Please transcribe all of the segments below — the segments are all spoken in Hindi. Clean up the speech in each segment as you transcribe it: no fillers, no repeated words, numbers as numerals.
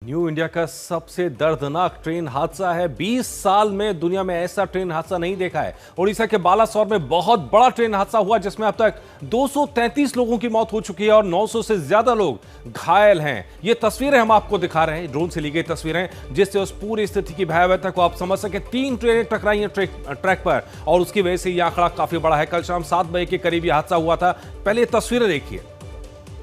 न्यू इंडिया का सबसे दर्दनाक ट्रेन हादसा है। 20 साल में दुनिया में ऐसा ट्रेन हादसा नहीं देखा है। ओडिशा के बालासोर में बहुत बड़ा ट्रेन हादसा हुआ जिसमें अब तक 233 लोगों की मौत हो चुकी है और 900 से ज्यादा लोग घायल हैं। ये तस्वीरें हम आपको दिखा रहे हैं, ड्रोन से ली गई तस्वीरें, जिससे उस पूरी स्थिति की भयावहता को आप समझ सके। 3 ट्रेनें टकराई हैं ट्रैक पर और उसकी वजह से यह आंकड़ा काफी बड़ा है। कल शाम 7 बजे के करीब यह हादसा हुआ था। पहले तस्वीरें देखिए,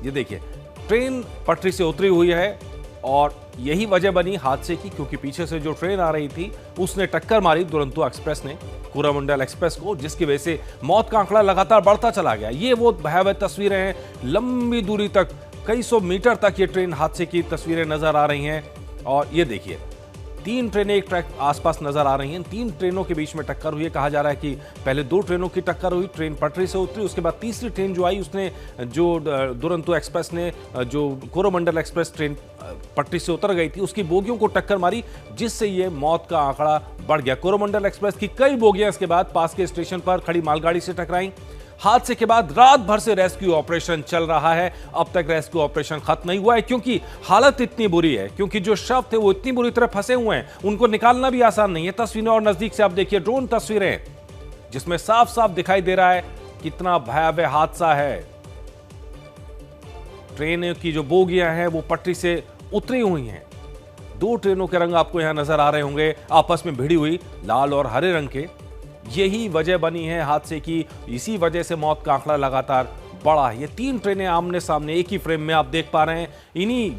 ये देखिए ट्रेन पटरी से उतरी हुई है और यही वजह बनी हादसे की, क्योंकि पीछे से जो ट्रेन आ रही थी उसने टक्कर मारी दुरंतो एक्सप्रेस ने कोरोमंडल एक्सप्रेस को, जिसकी वजह से मौत का आंकड़ा लगातार बढ़ता चला गया। ये वो भयावह तस्वीरें हैं। लंबी दूरी तक, कई सौ मीटर तक ये ट्रेन हादसे की तस्वीरें नजर आ रही हैं। और ये देखिए 3 ट्रेनें एक ट्रैक आसपास नजर आ रही हैं। 3 ट्रेनों के बीच में टक्कर हुई है। कहा जा रहा है कि पहले 2 ट्रेनों की टक्कर हुई, ट्रेन पटरी से उतरी, उसके बाद तीसरी ट्रेन जो आई उसने, जो दुरंतो एक्सप्रेस ने, जो कोरोमंडल एक्सप्रेस ट्रेन पटरी से उतर गई थी, उसकी बोगियों को टक्कर मारी, जिससे ये मौत का आंकड़ा बढ़ गया। कोरोमंडल एक्सप्रेस की कई बोगियां इसके बाद पास के स्टेशन पर खड़ी मालगाड़ी से टकराई। हादसे के बाद रात भर से रेस्क्यू ऑपरेशन चल रहा है। अब तक रेस्क्यू ऑपरेशन खत्म नहीं हुआ है, क्योंकि हालत इतनी बुरी है, क्योंकि जो शव थे वो इतनी बुरी तरह फंसे हुए हैं, उनको निकालना भी आसान नहीं है। तस्वीरें और नजदीक से आप देखिए, ड्रोन तस्वीरें, जिसमें साफ साफ दिखाई दे रहा है कितना भयावह हादसा है। ट्रेन की जो बोगियां हैं वो पटरी से उतरी हुई हैं। 2 ट्रेनों के रंग आपको यहां नजर आ रहे होंगे, आपस में भिड़ी हुई, लाल और हरे रंग के। यही वजह बनी है हादसे की। इसी वजह से मौत का आंकड़ा लगातार बढ़ा है। ये 3 ट्रेनें आमने सामने एक ही फ्रेम में आप देख पा रहे हैं।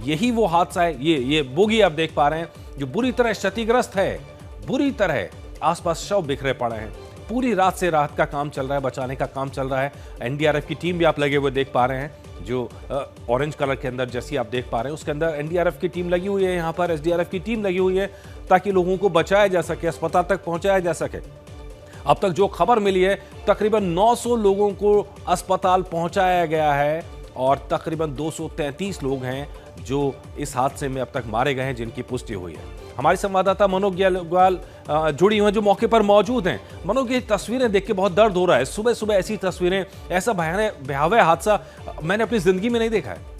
यही वो हादसा है। ये बोगी आप देख पा रहे हैं जो बुरी तरह क्षतिग्रस्त है। बुरी तरह आसपास शव बिखरे पड़े हैं। पूरी रात से राहत का काम चल रहा है, बचाने का काम चल रहा है। एनडीआरएफ की टीम भी आप लगे हुए देख पा रहे हैं, जो ऑरेंज कलर के अंदर जैसी आप देख पा रहे हैं उसके अंदर एनडीआरएफ की टीम लगी हुई है। यहाँ पर एसडीआरएफ की टीम लगी हुई है ताकि लोगों को बचाया जा सके, अस्पताल तक पहुंचाया जा सके। अब तक जो खबर मिली है, तकरीबन 900 लोगों को अस्पताल पहुंचाया गया है और तकरीबन 233 लोग हैं जो इस हादसे में अब तक मारे गए हैं, जिनकी पुष्टि हुई है। हमारे संवाददाता मनोज ग्याल जुड़ी हुई हैं जो मौके पर मौजूद हैं। मनोज, ये तस्वीरें देख के बहुत दर्द हो रहा है। सुबह सुबह ऐसी तस्वीरें, ऐसा भयावह हादसा मैंने अपनी जिंदगी में नहीं देखा है।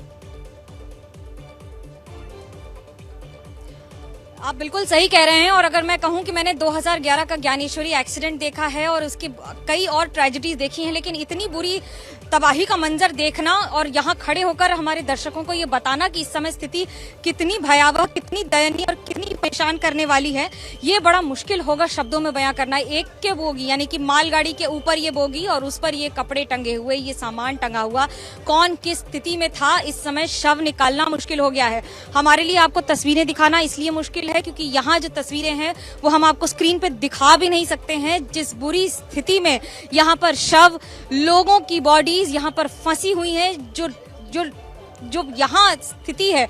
आप बिल्कुल सही कह रहे हैं। और अगर मैं कहूं कि मैंने 2011 का ज्ञानेश्वरी एक्सीडेंट देखा है और उसकी कई और ट्रेजेडीज देखी हैं, लेकिन इतनी बुरी तबाही का मंजर देखना और यहाँ खड़े होकर हमारे दर्शकों को ये बताना कि इस समय स्थिति कितनी भयावह, कितनी दयनीय और कितनी परेशान करने वाली है, ये बड़ा मुश्किल होगा शब्दों में बयां करना। एक के बोगी यानी कि मालगाड़ी के ऊपर ये बोगी और उस पर ये कपड़े टंगे हुए, ये सामान टंगा हुआ, कौन किस स्थिति में था इस समय शव निकालना मुश्किल हो गया है। हमारे लिए आपको तस्वीरें दिखाना इसलिए मुश्किल है क्योंकि यहाँ जो तस्वीरें हैं वो हम आपको स्क्रीन पे दिखा भी नहीं सकते हैं। जिस बुरी स्थिति में यहाँ पर शव, लोगों की बॉडीज यहाँ पर फंसी हुई हैं, जो यहाँ स्थिति है,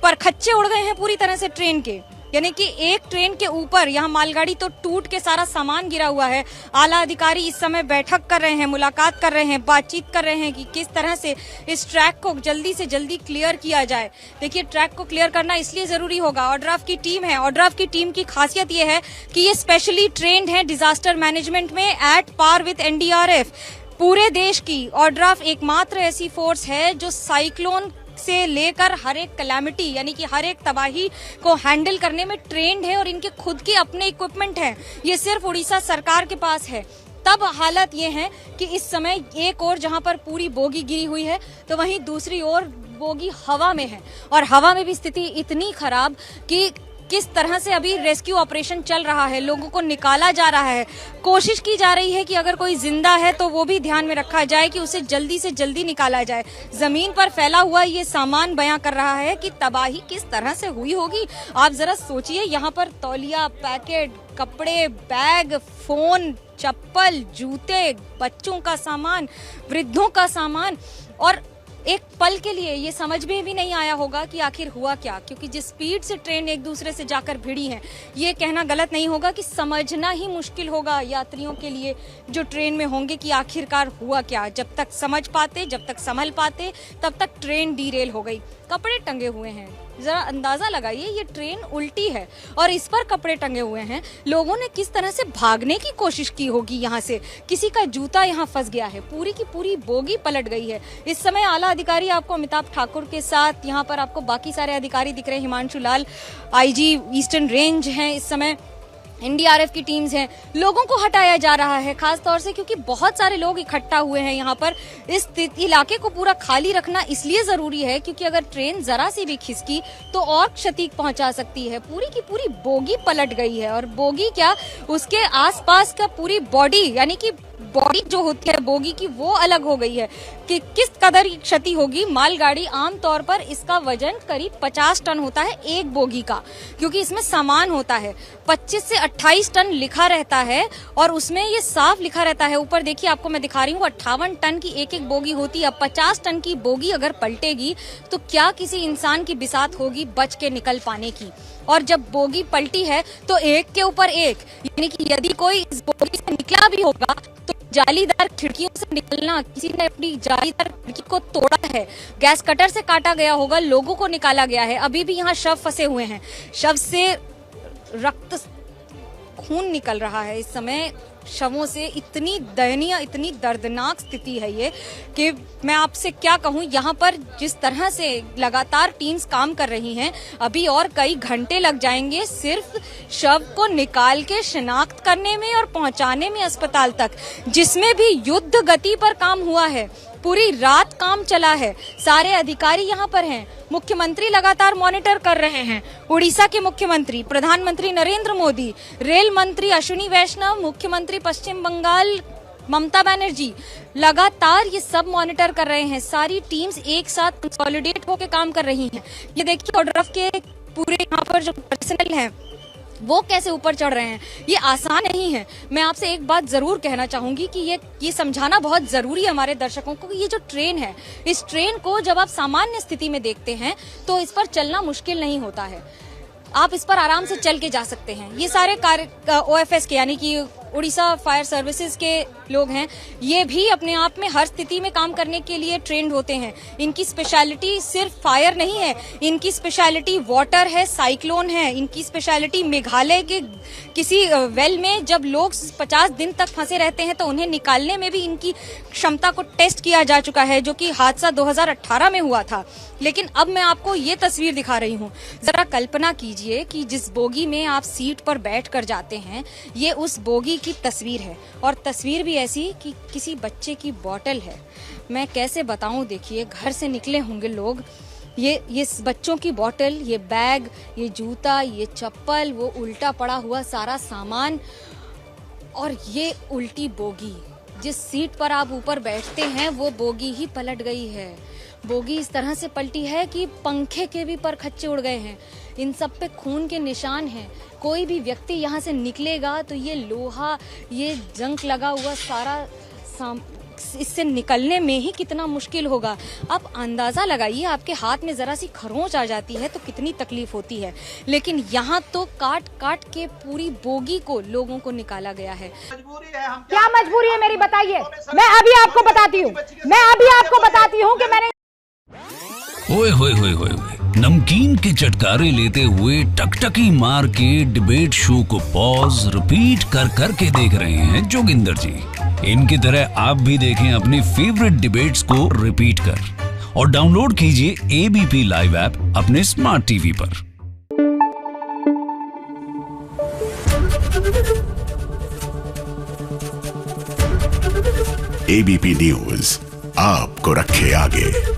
पर खच्चे उड़ गए हैं पूरी तरह से ट्रेन के। यानी कि एक ट्रेन के ऊपर यहाँ मालगाड़ी तो टूट के सारा सामान गिरा हुआ है। आला अधिकारी इस समय बैठक कर रहे हैं, मुलाकात कर रहे हैं, बातचीत कर रहे हैं कि किस तरह से इस ट्रैक को जल्दी से जल्दी क्लियर किया जाए। देखिए, ट्रैक को क्लियर करना इसलिए जरूरी होगा, ऑड्राफ की टीम है। ऑड्राफ की टीम की खासियत ये है कि ये स्पेशली ट्रेंड है डिजास्टर मैनेजमेंट में, एट पार विथ एनडीआरएफ। पूरे देश की ऑड्राफ एकमात्र ऐसी फोर्स है जो साइक्लोन से लेकर हर एक कैलामिटी यानी कि हर एक तबाही को हैंडल करने में ट्रेंड है और इनके खुद के अपने इक्विपमेंट हैं। ये सिर्फ उड़ीसा सरकार के पास है। तब हालत ये है कि इस समय एक और जहां पर पूरी बोगी गिरी हुई है तो वहीं दूसरी ओर बोगी हवा में है और हवा में भी स्थिति इतनी खराब कि किस तरह से अभी रेस्क्यू ऑपरेशन चल रहा है, लोगों को निकाला जा रहा है। कोशिश की जा रही है कि अगर कोई जिंदा है तो वो भी ध्यान में रखा जाए कि उसे जल्दी से जल्दी निकाला जाए। जमीन पर फैला हुआ ये सामान बयां कर रहा है कि तबाही किस तरह से हुई होगी। आप जरा सोचिए, यहाँ पर तौलिया, पैकेट, कपड़े, बैग, फोन, चप्पल, जूते, बच्चों का सामान, वृद्धों का सामान, और एक पल के लिए ये समझ में भी नहीं आया होगा कि आखिर हुआ क्या, क्योंकि जिस स्पीड से ट्रेन एक दूसरे से जाकर भिड़ी है, ये कहना गलत नहीं होगा कि समझना ही मुश्किल होगा यात्रियों के लिए जो ट्रेन में होंगे कि आखिरकार हुआ क्या। जब तक समझ पाते, जब तक संभल पाते, तब तक ट्रेन डीरेल हो गई। कपड़े टंगे हुए हैं, जरा अंदाजा लगाइए, ये ट्रेन उल्टी है और इस पर कपड़े टंगे हुए हैं। लोगों ने किस तरह से भागने की कोशिश की होगी यहाँ से, किसी का जूता यहाँ फंस गया है, पूरी की पूरी बोगी पलट गई है। इस समय आला अधिकारी आपको अमिताभ ठाकुर के साथ, यहाँ पर आपको बाकी सारे अधिकारी दिख रहे हैं, हिमांशु लाल आईजी ईस्टर्न रेंज हैं, इस समय एनडीआरएफ की टीम्स हैं। लोगों को हटाया जा रहा है खास तौर से क्योंकि बहुत सारे लोग इकट्ठा हुए हैं यहाँ पर। इस इलाके को पूरा खाली रखना इसलिए जरूरी है क्योंकि अगर ट्रेन जरा सी भी खिसकी तो और क्षति पहुंचा सकती है। पूरी की पूरी बोगी पलट गई है और बोगी क्या, उसके आसपास का पूरी बॉडी, यानी कि बॉडी जो होती है बोगी की, वो अलग हो गई है कि किस कदर की क्षति होगी। मालगाड़ी आमतौर पर इसका वजन करीब 50 टन होता है एक बोगी का, क्योंकि इसमें सामान होता है। 25 से 28 टन लिखा रहता है और उसमें ये साफ लिखा रहता है। ऊपर देखिए, आपको मैं दिखा रही हूँ, 58 टन की एक एक बोगी होती है। अब 50 टन की बोगी अगर पलटेगी तो क्या किसी इंसान की बिसात होगी बच के निकल पाने की। और जब बोगी पलटी है तो एक के ऊपर एक, यानी कि यदि कोई इस बोगी से निकला भी होगा तो जालीदार खिड़कियों से निकलना, किसी ने अपनी जालीदार खिड़की को तोड़ा है, गैस कटर से काटा गया होगा, लोगों को निकाला गया है। अभी भी यहाँ शव फंसे हुए हैं, शव से रक्त खून निकल रहा है इस समय शवों से। इतनी दयनीय, इतनी दर्दनाक स्थिति है ये कि मैं आपसे क्या कहूँ। यहाँ पर जिस तरह से लगातार टीम्स काम कर रही हैं, अभी और कई घंटे लग जाएंगे सिर्फ शव को निकाल के शिनाख्त करने में और पहुंचाने में अस्पताल तक, जिसमें भी युद्ध गति पर काम हुआ है। पूरी रात काम चला है, सारे अधिकारी यहाँ पर हैं, मुख्यमंत्री लगातार मॉनिटर कर रहे हैं। उड़ीसा के मुख्यमंत्री, प्रधानमंत्री नरेंद्र मोदी, रेल मंत्री अश्विनी वैष्णव, मुख्यमंत्री पश्चिम बंगाल ममता बनर्जी लगातार ये सब मॉनिटर कर रहे हैं। सारी टीम्स एक साथ कंसोलिडेट होकर काम कर रही हैं। ये देखिए ओडरफ के पूरे यहाँ पर जो पर्सनल है वो कैसे ऊपर चढ़ रहे हैं। ये आसान नहीं है। मैं आपसे एक बात जरूर कहना चाहूंगी कि ये समझाना बहुत जरूरी है हमारे दर्शकों को कि ये जो ट्रेन है, इस ट्रेन को जब आप सामान्य स्थिति में देखते हैं तो इस पर चलना मुश्किल नहीं होता है। आप इस पर आराम से चल के जा सकते हैं। ये सारे कार्य ओएफएस के, यानी कि उड़ीसा फायर सर्विसेज के लोग हैं, ये भी अपने आप में हर स्थिति में काम करने के लिए ट्रेंड होते हैं। इनकी स्पेशलिटी सिर्फ फायर नहीं है, इनकी स्पेशलिटी वाटर है, साइक्लोन है, इनकी स्पेशलिटी मेघालय के किसी वेल में जब लोग 50 दिन तक फंसे रहते हैं तो उन्हें निकालने में भी इनकी क्षमता को टेस्ट किया जा चुका है, जो कि हादसा 2018 में हुआ था। लेकिन अब मैं आपको ये तस्वीर दिखा रही हूँ। जरा कल्पना कीजिए कि जिस बोगी में आप सीट पर बैठ कर जाते हैं, ये उस बोगी की तस्वीर है और तस्वीर भी ऐसी कि किसी बच्चे की बोतल है। मैं कैसे बताऊं, देखिए घर से निकले होंगे लोग, ये बच्चों की बोतल, ये बैग, ये जूता, ये चप्पल, वो उल्टा पड़ा हुआ सारा सामान और ये उल्टी बोगी। जिस सीट पर आप ऊपर बैठते हैं वो बोगी ही पलट गई है। बोगी इस तरह से पलटी है कि पंखे के भी पर खच्चे उड़ गए हैं। इन सब पे खून के निशान हैं। कोई भी व्यक्ति यहाँ से निकलेगा तो ये लोहा, ये जंग लगा हुआ सारा इससे निकलने में ही कितना मुश्किल होगा। आप अंदाजा लगाइए, आपके हाथ में जरा सी खरोंच आ जाती है तो कितनी तकलीफ होती है। लेकिन यहाँ तो काट काट के पूरी बोगी को लोगों को निकाला गया है। क्या मजबूरी है मेरी, बताइए। मैं अभी आपको बताती हूँ कि मैंने ओए होए होए होए, नमकीन के चटकारे लेते हुए टकटकी मार के डिबेट शो को पॉज रिपीट कर करके देख रहे हैं जोगिंदर जी। इनकी तरह आप भी देखें अपनी फेवरेट डिबेट्स को रिपीट कर और डाउनलोड कीजिए एबीपी लाइव ऐप अपने स्मार्ट टीवी पर। एबीपी न्यूज आपको रखे आगे।